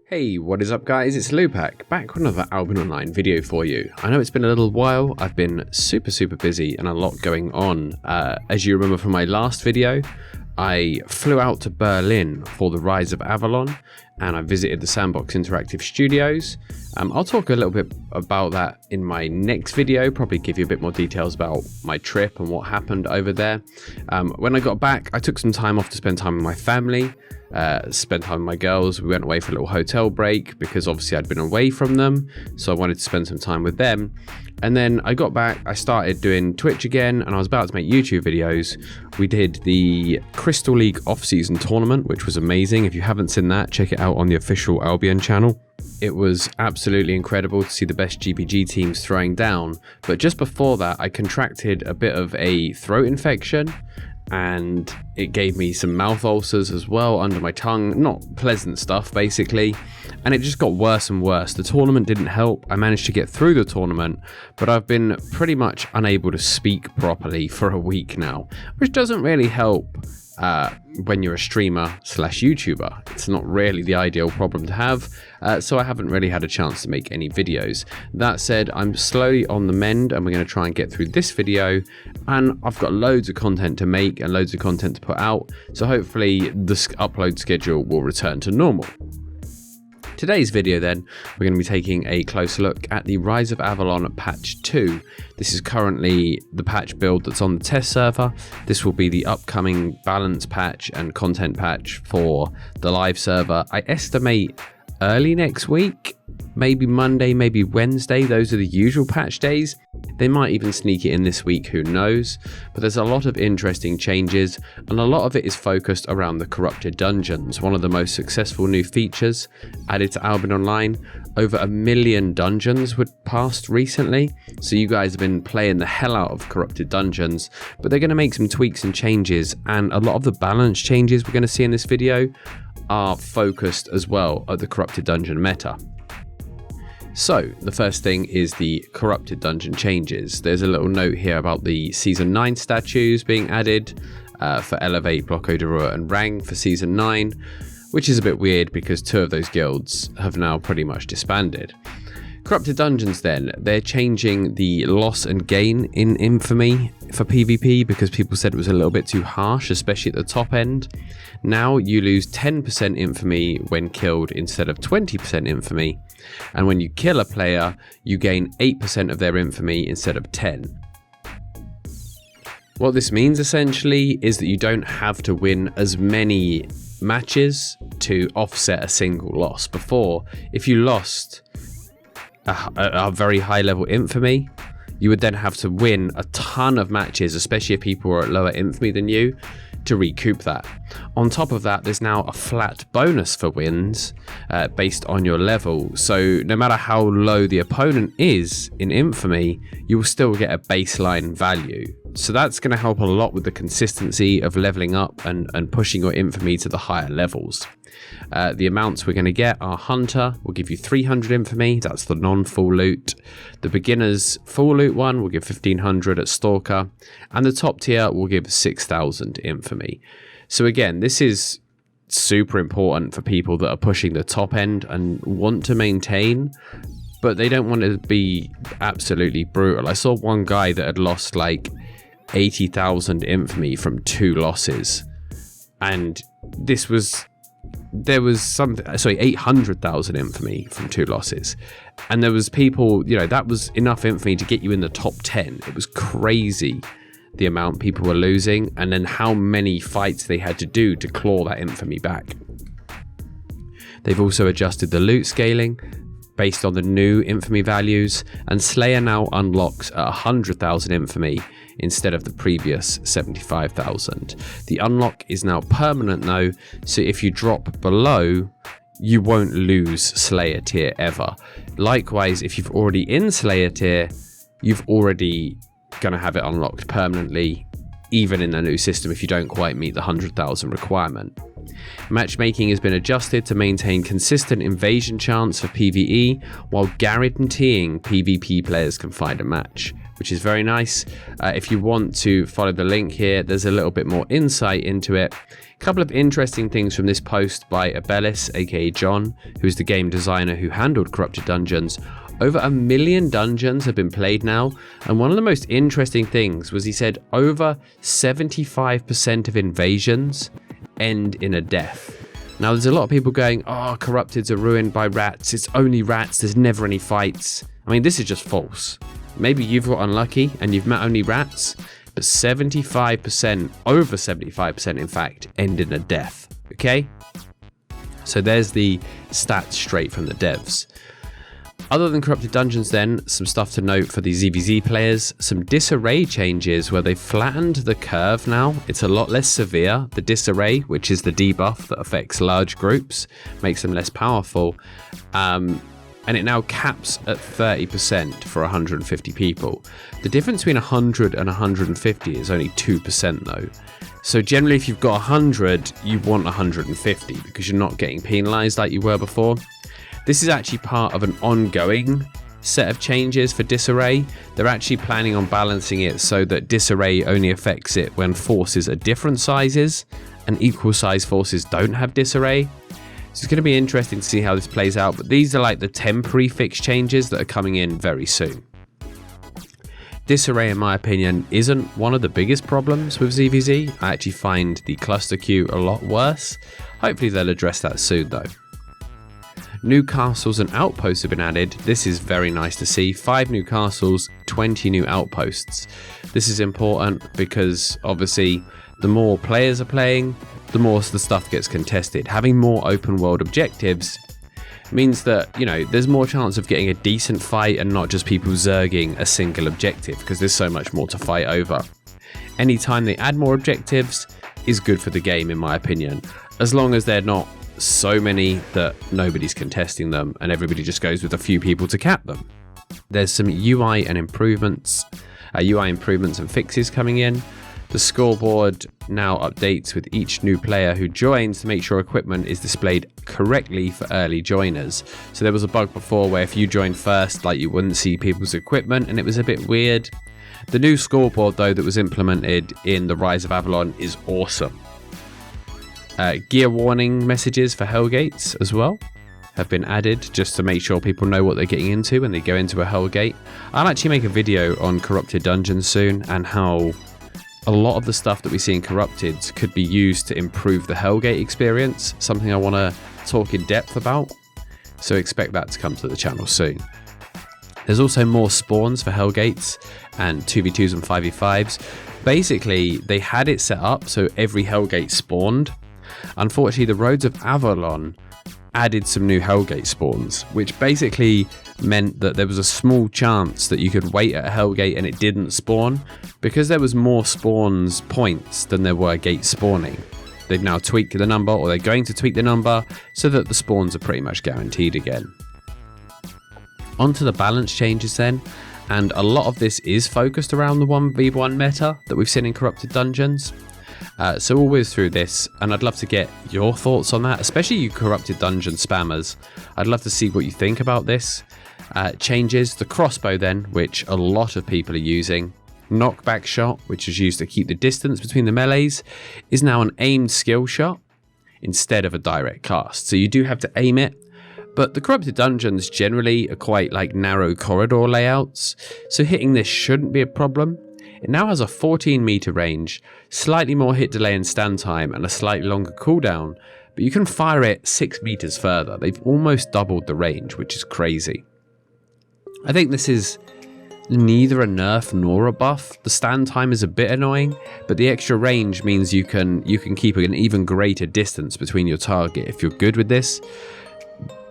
Hey, what is up guys, it's Lewpac, back with another Albion Online video for you. I know it's been a little while, I've been super busy and a lot going on. As you remember from my last video, I flew out to Berlin for the Rise of Avalon and I visited the Sandbox Interactive Studios. I'll talk a little bit about that in my next video, probably give you a bit more details about my trip and what happened over there. When I got back, I took some time off to spend time with my family. Spent time with my girls. We went away for a little hotel break because obviously I'd been away from them, so I wanted to spend some time with them. And then I got back, I started doing Twitch again, and I was about to make YouTube videos. We did the Crystal League off-season tournament, which was amazing. If you haven't seen that, check it out on the official Albion channel. It was absolutely incredible to see the best GPG teams throwing down, but just before that I contracted a bit of a throat infection and it gave me some mouth ulcers as well under my tongue. Not pleasant stuff basically, and it just got worse and worse. The tournament didn't help. I managed to get through the tournament, but I've been pretty much unable to speak properly for a week now, which doesn't really help when you're a streamer slash YouTuber. It's not really the ideal problem to have, so I haven't really had a chance to make any videos. That said, I'm slowly on the mend and we're going to try and get through this video, and I've got loads of content to make and loads of content to put out, so hopefully the upload schedule will return to normal. Today's video then, we're going to be taking a close look at the Rise of Avalon patch 2. This is currently the patch build that's on the test server. This will be the upcoming balance patch and content patch for the live server. I estimate early next week, maybe Monday, maybe Wednesday. Those are the usual patch days. They might even sneak it in this week, who knows. But there's a lot of interesting changes, and a lot of it is focused around the corrupted dungeons, one of the most successful new features added to Albion Online. Over 1 million dungeons were passed recently, so you guys have been playing the hell out of corrupted dungeons, but they're going to make some tweaks and changes, and a lot of the balance changes we're going to see in this video are focused as well at the corrupted dungeon meta. So the first thing is the corrupted dungeon changes. There's a little note here about the season 9 statues being added for Elevate, Blocko de RoA and Rang for season 9, which is a bit weird because 2 of those guilds have now pretty much disbanded. Corrupted dungeons then, they're changing the loss and gain in infamy for PvP because people said it was a little bit too harsh, especially at the top end. Now you lose 10% infamy when killed instead of 20% infamy, and when you kill a player you gain 8% of their infamy instead of 10. What this means essentially is that you don't have to win as many matches to offset a single loss. Before, if you lost a very high level infamy, you would then have to win a ton of matches, especially if people are at lower infamy than you, to recoup that. On top of that, there's now a flat bonus for wins based on your level, so no matter how low the opponent is in infamy, you will still get a baseline value. So that's going to help a lot with the consistency of leveling up and pushing your infamy to the higher levels. The amounts we're going to get are Hunter will give you 300 infamy, that's the non-full loot. The beginner's full loot one will give 1500 at Stalker, and the top tier will give 6000 infamy. So again, this is super important for people that are pushing the top end and want to maintain, but they don't want to be absolutely brutal. I saw one guy that had lost like 80,000 infamy from 2 losses, and there was some 800,000 infamy from 2 losses, and there was people, you know, that was enough infamy to get you in the top 10. It was crazy the amount people were losing, and then how many fights they had to do to claw that infamy back. They've also adjusted the loot scaling based on the new infamy values, and Slayer now unlocks at 100,000 infamy instead of the previous 75,000. The unlock is now permanent though, so if you drop below, you won't lose Slayer tier ever. Likewise, if you've already in Slayer tier, you've already gonna have it unlocked permanently, even in the new system if you don't quite meet the 100,000 requirement. Matchmaking has been adjusted to maintain consistent invasion chance for PvE while guaranteeing PvP players can find a match. which is very nice. If you want to follow the link here, there's a little bit more insight into it. A couple of interesting things from this post by Abelis, aka John, who's the game designer who handled Corrupted Dungeons. Over 1 million dungeons have been played now, and one of the most interesting things was he said over 75% of invasions end in a death. Now there's a lot of people going, oh, Corrupteds are ruined by rats, it's only rats, there's never any fights. I mean, this is just false. Maybe you've got unlucky and you've met only rats, but 75%, over 75% in fact, end in a death, okay? So there's the stats straight from the devs. Other than Corrupted Dungeons then, some stuff to note for the ZVZ players, some disarray changes where they've flattened the curve now. It's a lot less severe. The disarray, which is the debuff that affects large groups, makes them less powerful. And it now caps at 30% for 150 people. The difference between 100 and 150 is only 2% though. So generally if you've got 100, you want 150 because you're not getting penalized like you were before. This is actually part of an ongoing set of changes for disarray. They're actually planning on balancing it so that disarray only affects it when forces are different sizes and equal size forces don't have disarray. So it's going to be interesting to see how this plays out, but these are like the temporary fix changes that are coming in very soon. Disarray, in my opinion, isn't one of the biggest problems with ZVZ. I actually find the cluster queue a lot worse. Hopefully they'll address that soon though. New castles and outposts have been added. This is very nice to see. 5 new castles, 20 new outposts. This is important because obviously the more players are playing, the more the stuff gets contested. Having more open world objectives means that, you know, there's more chance of getting a decent fight and not just people zerging a single objective because there's so much more to fight over. Anytime they add more objectives is good for the game, in my opinion, as long as they're not so many that nobody's contesting them and everybody just goes with a few people to cap them. There's some UI improvements and fixes coming in. The scoreboard now updates with each new player who joins to make sure equipment is displayed correctly for early joiners. So there was a bug before where if you joined first, like you wouldn't see people's equipment and it was a bit weird. The new scoreboard though that was implemented in the Rise of Avalon is awesome. Gear warning messages for Hellgates as well have been added just to make sure people know what they're getting into when they go into a Hellgate. I'll actually make a video on Corrupted Dungeons soon and how a lot of the stuff that we see in Corrupted could be used to improve the Hellgate experience, something I want to talk in depth about, so expect that to come to the channel soon. There's also more spawns for Hellgates and 2v2s and 5v5s. Basically, they had it set up so every Hellgate spawned. Unfortunately, the Roads of Avalon added some new Hellgate spawns, which basically meant that there was a small chance that you could wait at a Hellgate and it didn't spawn, because there was more spawns points than there were gates spawning. They've now tweaked the number, or they're going to tweak the number, so that the spawns are pretty much guaranteed again. Onto the balance changes then, and a lot of this is focused around the 1v1 meta that we've seen in Corrupted Dungeons. So we'll whiz through this, and I'd love to get your thoughts on that, especially you Corrupted Dungeon spammers. I'd love to see what you think about this. Changes, the crossbow then, which a lot of people are using. Knockback shot, which is used to keep the distance between the melees, is now an aimed skill shot instead of a direct cast. So you do have to aim it, but the Corrupted Dungeons generally are quite like narrow corridor layouts, so hitting this shouldn't be a problem. It now has a 14 meter range, slightly more hit delay and stand time, and a slightly longer cooldown, but you can fire it 6 meters further. They've almost doubled the range, which is crazy. I think this is neither a nerf nor a buff. The stand time is a bit annoying, but the extra range means you can keep an even greater distance between your target if you're good with this.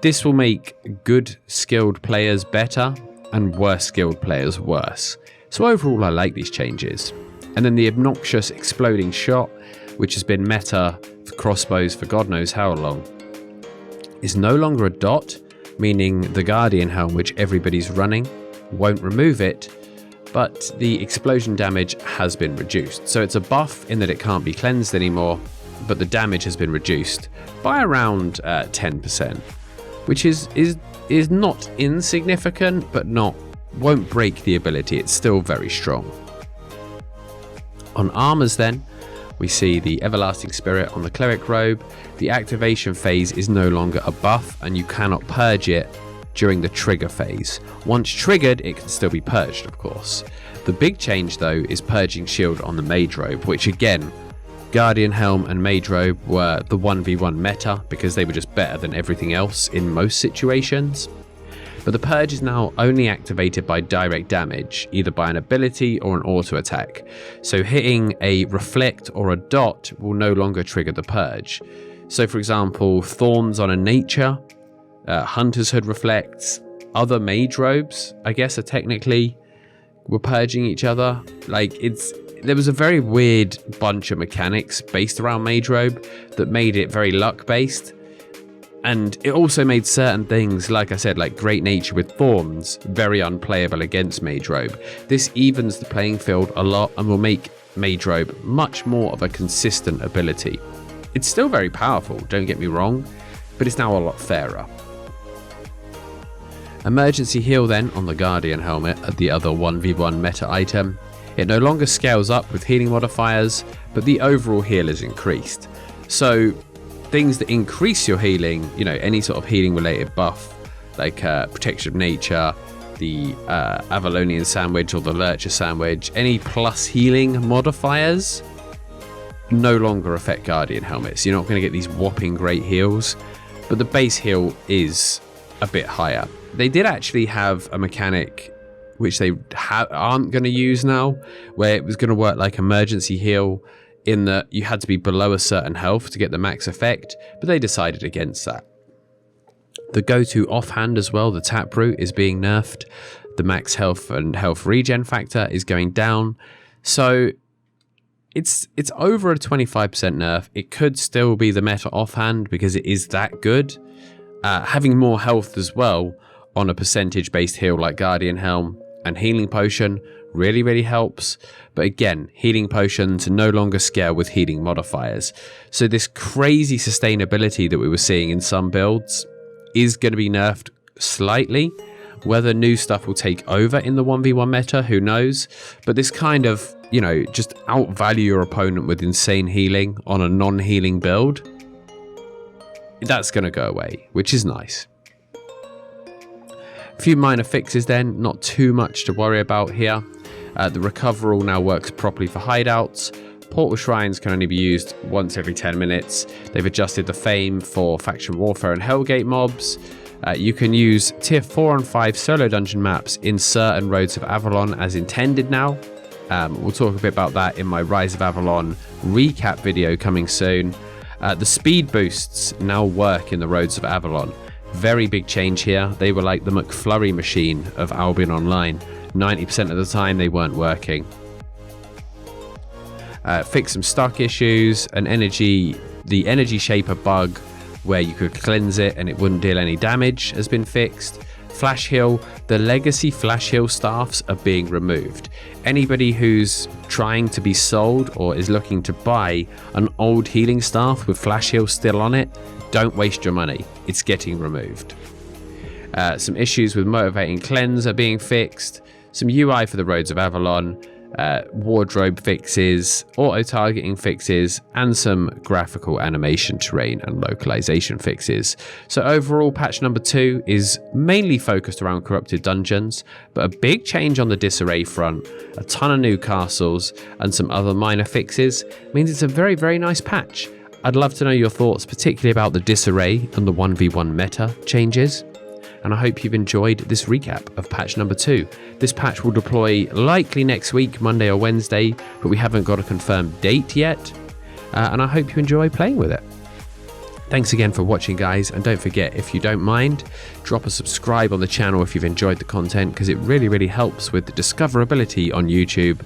This will make good skilled players better and worse skilled players worse. So overall, I like these changes. And then the obnoxious exploding shot, which has been meta for crossbows for God knows how long, is no longer a dot, meaning the Guardian helm, which everybody's running, won't remove it, but the explosion damage has been reduced. So it's a buff in that it can't be cleansed anymore, but the damage has been reduced by around 10%, which is not insignificant, but not won't break the ability. It's still very strong. On armors then, we see the Everlasting Spirit on the Cleric Robe. The activation phase is no longer a buff, and you cannot purge it during the trigger phase. Once triggered, it can still be purged, of course. The big change though is Purging Shield on the Mage Robe, which again, Guardian Helm and Mage Robe were the 1v1 meta because they were just better than everything else in most situations. But the Purge is now only activated by direct damage, either by an ability or an auto attack. So hitting a Reflect or a Dot will no longer trigger the Purge. So for example, Thorns on a Nature, Hunter's Hood reflects, other Mage Robes, I guess, are technically were purging each other. There was a very weird bunch of mechanics based around Mage Robe that made it very luck based. And it also made certain things, like I said, like Great Nature with Thorns, very unplayable against Mage Robe. This evens the playing field a lot and will make Mage Robe much more of a consistent ability. It's still very powerful, don't get me wrong, but it's now a lot fairer. Emergency Heal then on the Guardian Helmet, the other 1v1 meta item. It no longer scales up with healing modifiers, but the overall heal is increased. So things that increase your healing, any sort of healing related buff, like Protection of Nature, the Avalonian Sandwich or the Lurcher Sandwich, any plus healing modifiers no longer affect Guardian Helmets. You're not going to get these whopping great heals, but the base heal is a bit higher. They did actually have a mechanic which they aren't going to use now, where it was going to work like emergency heal, in that you had to be below a certain health to get the max effect, but they decided against that. The go-to offhand as well, the Taproot, is being nerfed. The max health and health regen factor is going down. So it's over a 25% nerf. It could still be the meta offhand because it is that good. Having more health as well on a percentage-based heal like Guardian Helm and Healing Potion really, really helps. But again, healing potions no longer scale with healing modifiers. So this crazy sustainability that we were seeing in some builds is going to be nerfed slightly. Whether new stuff will take over in the 1v1 meta, who knows? But this kind of, just outvalue your opponent with insane healing on a non-healing build, that's going to go away, which is nice. A few minor fixes then, not too much to worry about here. The recoverall now works properly for hideouts. Portal shrines can only be used once every 10 minutes. They've adjusted the fame for faction warfare and Hellgate mobs. You can use tier 4 and 5 solo dungeon maps in certain roads of Avalon as intended now. We'll talk a bit about that in my Rise of Avalon recap video coming soon. The speed boosts now work in the roads of Avalon. Very big change here. They were like the McFlurry machine of Albion Online. 90% of the time they weren't working. Fix some stock issues. The energy shaper bug where you could cleanse it and it wouldn't deal any damage has been fixed. Flash heal. The legacy flash heal staffs are being removed. Anybody who's trying to be sold or is looking to buy an old healing staff with flash heal still on it, don't waste your money. It's getting removed. Some issues with motivating cleanse are being fixed. Some UI for the roads of Avalon, wardrobe fixes, auto-targeting fixes, and some graphical animation terrain and localization fixes. So overall, patch number 2 is mainly focused around corrupted dungeons, but a big change on the disarray front, a ton of new castles, and some other minor fixes means it's a very, very nice patch. I'd love to know your thoughts, particularly about the disarray and the 1v1 meta changes. And I hope you've enjoyed this recap of patch number 2. This patch will deploy likely next week, Monday or Wednesday, but we haven't got a confirmed date yet. And I hope you enjoy playing with it. Thanks again for watching, guys, and don't forget, if you don't mind, drop a subscribe on the channel if you've enjoyed the content, because it really, really helps with the discoverability on YouTube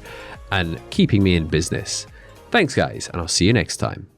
and keeping me in business. Thanks, guys, and I'll see you next time.